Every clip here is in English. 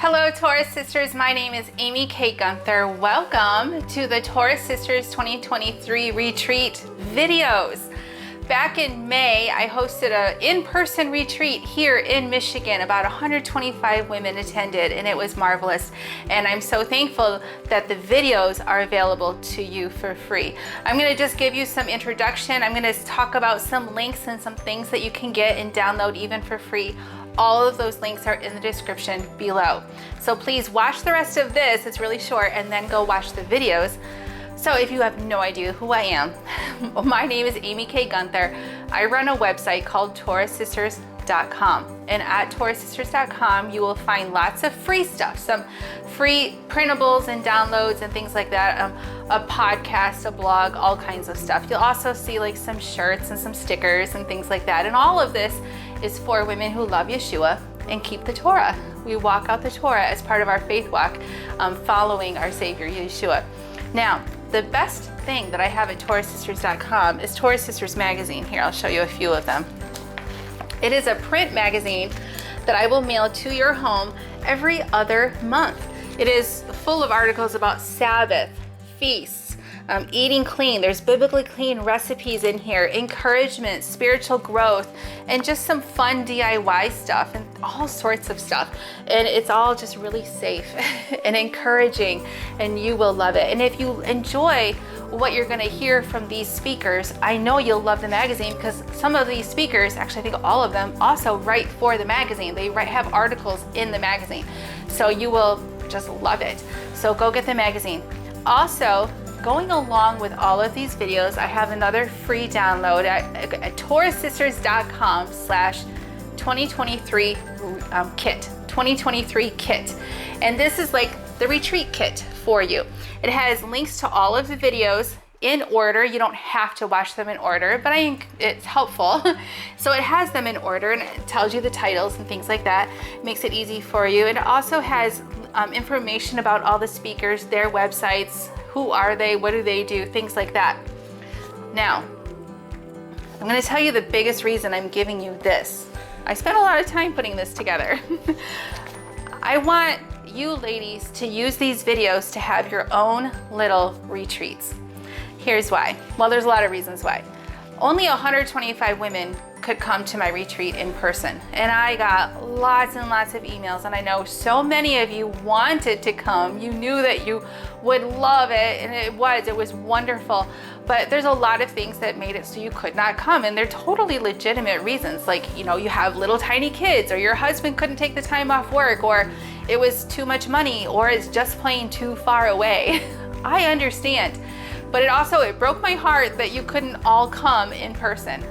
Hello, Taurus Sisters. My name is Amy K. Gunther. Welcome to the Taurus Sisters 2023 retreat videos. Back in May, I hosted an in-person retreat here in Michigan. About 125 women attended, and it was marvelous. And I'm so thankful that the videos are available to you for free. I'm going to just give you some introduction. I'm going to talk about some links and some things that you can get and download even for free. All of those links are in the description below. So please watch the rest of this, it's really short, and then go watch the videos. So if you have no idea who I am, my name is Amy K. Gunther. I run a website called TaurusSisters.com. And at TaurusSisters.com, you will find lots of free stuff, some free printables and downloads and things like that, a podcast, a blog, all kinds of stuff. You'll also see like some shirts and some stickers and things like that. And all of this is for women who love Yeshua and keep the Torah. We walk out the Torah as part of our faith walk, following our Savior, Yeshua. Now, the best thing that I have at TaurusSisters.com is Taurus Sisters magazine. Here, I'll show you a few of them. It is a print magazine that I will mail to your home every other month. It is full of articles about Sabbath, feasts, eating clean. There's biblically clean recipes in here, encouragement, spiritual growth, and just some fun DIY stuff and all sorts of stuff. And it's all just really safe and encouraging, and you will love it. And if you enjoy what you're going to hear from these speakers, I know you'll love the magazine, because some of these speakers, actually I think all of them, also write for the magazine. They have articles in the magazine. So you will just love it. So go get the magazine. Also, going along with all of these videos, I have another free download at TaurusSisters.com/2023 kit, 2023 kit. And this is like the retreat kit for you. It has links to all of the videos in order. You don't have to watch them in order, but I think it's helpful. So it has them in order, and it tells you the titles and things like that. It makes it easy for you. It also has information about all the speakers, their websites, who are they, what do they do, things like that. Now, I'm going to tell you the biggest reason I'm giving you this. I spent a lot of time putting this together. I want you ladies to use these videos to have your own little retreats. Here's why. Well, there's a lot of reasons why. Only 125 women could come to my retreat in person, and I got lots and lots of emails, and I know so many of you wanted to come. You knew that you would love it, and it was wonderful, but there's a lot of things that made it so you could not come, and they're totally legitimate reasons, like, you know, you have little tiny kids, or your husband couldn't take the time off work, or it was too much money, or it's just plain too far away. I understand, but it broke my heart that you couldn't all come in person.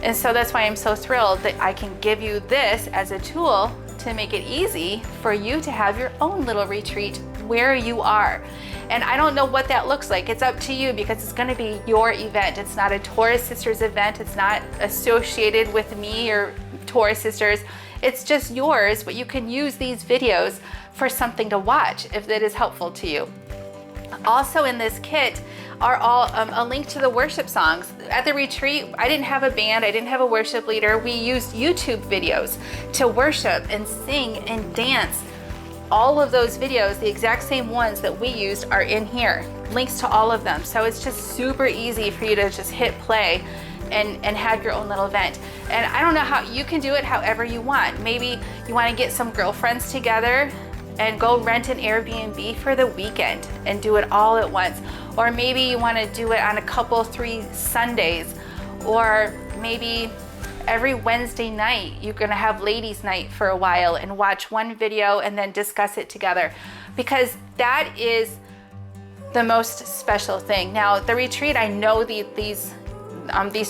And so that's why I'm so thrilled that I can give you this as a tool to make it easy for you to have your own little retreat where you are. And I don't know what that looks like. It's up to you, because it's going to be your event. It's not a Taurus Sisters event. It's not associated with me or Taurus Sisters. It's just yours, but you can use these videos for something to watch if that is helpful to you. Also in this kit are all a link to the worship songs. At the retreat, I didn't have a band, I didn't have a worship leader. We used YouTube videos to worship and sing and dance. All of those videos, the exact same ones that we used, are in here. Links to all of them. So it's just super easy for you to just hit play and have your own little event. And I don't know how you can do it however you want. Maybe you want to get some girlfriends together and go rent an Airbnb for the weekend and do it all at once. Or maybe you want to do it on a couple, 3 Sundays. Or maybe every Wednesday night, you're going to have ladies' night for a while and watch one video and then discuss it together. Because that is the most special thing. Now, the retreat, I know these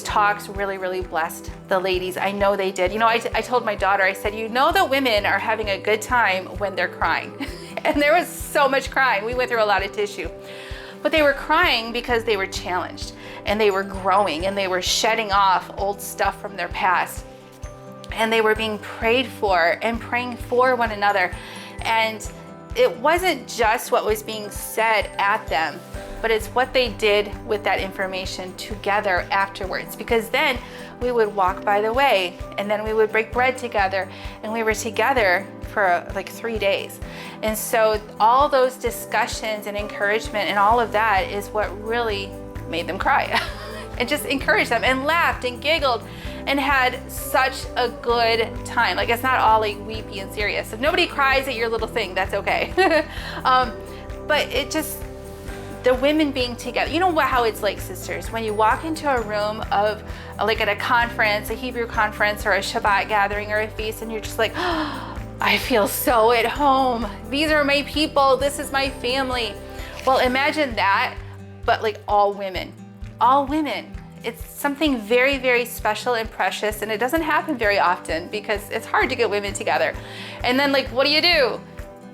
talks really blessed the ladies. I know they did. You know, I told my daughter, I said, you know that women are having a good time when they're crying. And there was so much crying. We went through a lot of tissue. But they were crying because they were challenged, and they were growing, and they were shedding off old stuff from their past. And they were being prayed for and praying for one another. And it wasn't just what was being said at them, but it's what they did with that information together afterwards. Because then we would walk by the way, and then we would break bread together, and we were together for like 3 days. And so all those discussions and encouragement and all of that is what really made them cry. And just encouraged them and laughed and giggled and had such a good time. Like, it's not all like weepy and serious. If nobody cries at your little thing, that's okay. But it just, the women being together, you know how it's like, sisters, when you walk into a room of like at a conference, a Hebrew conference or a Shabbat gathering or a feast, and you're just like, oh, I feel so at home. These are my people. This is my family. Well, imagine that, but like all women. All women. It's something very, very special and precious, and it doesn't happen very often because it's hard to get women together. And then like, what do?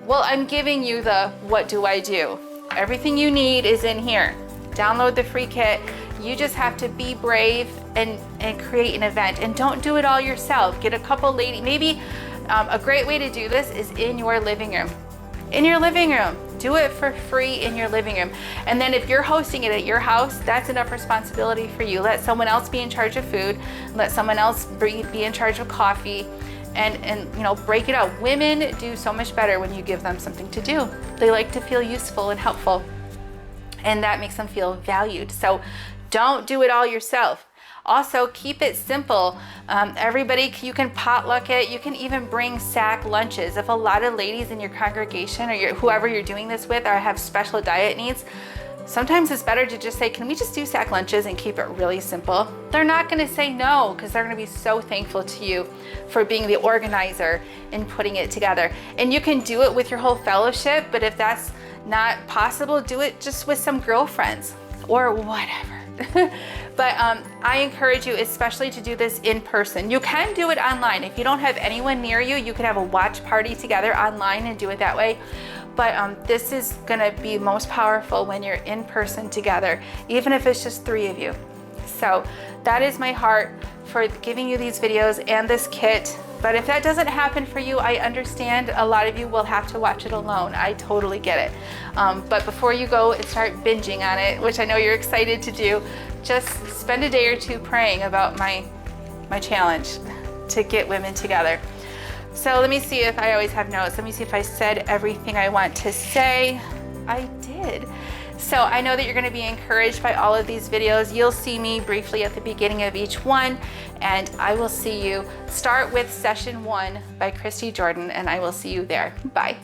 Well, I'm giving you the what do I do? Everything you need is in here. Download the free kit. You just have to be brave and create an event, and don't do it all yourself. Get a couple ladies. Maybe a great way to do this is in your living room. In your living room. Do it for free in your living room. And then if you're hosting it at your house, that's enough responsibility for you. Let someone else be in charge of food. Let someone else be in charge of coffee. And you know, break it out. Women do so much better when you give them something to do. They like to feel useful and helpful. And that makes them feel valued. So don't do it all yourself. Also, keep it simple. Everybody, you can potluck it. You can even bring sack lunches. If a lot of ladies in your congregation or whoever you're doing this with have special diet needs, sometimes it's better to just say, can we just do sack lunches and keep it really simple? They're not gonna say no, because they're gonna be so thankful to you for being the organizer and putting it together. And you can do it with your whole fellowship, but if that's not possible, do it just with some girlfriends or whatever. But I encourage you especially to do this in person. You can do it online. If you don't have anyone near you, you can have a watch party together online and do it that way. But this is gonna be most powerful when you're in person together, even if it's just 3 of you. So that is my heart for giving you these videos and this kit. But if that doesn't happen for you, I understand a lot of you will have to watch it alone. I totally get it. But before you go and start binging on it, which I know you're excited to do, just spend a day or 2 praying about my challenge to get women together. So let me see if I always have notes. Let me see if I said everything I want to say. I did. So I know that you're going to be encouraged by all of these videos. You'll see me briefly at the beginning of each one, and I will see you. Start with session 1 by Christy Jordan, and I will see you there. Bye.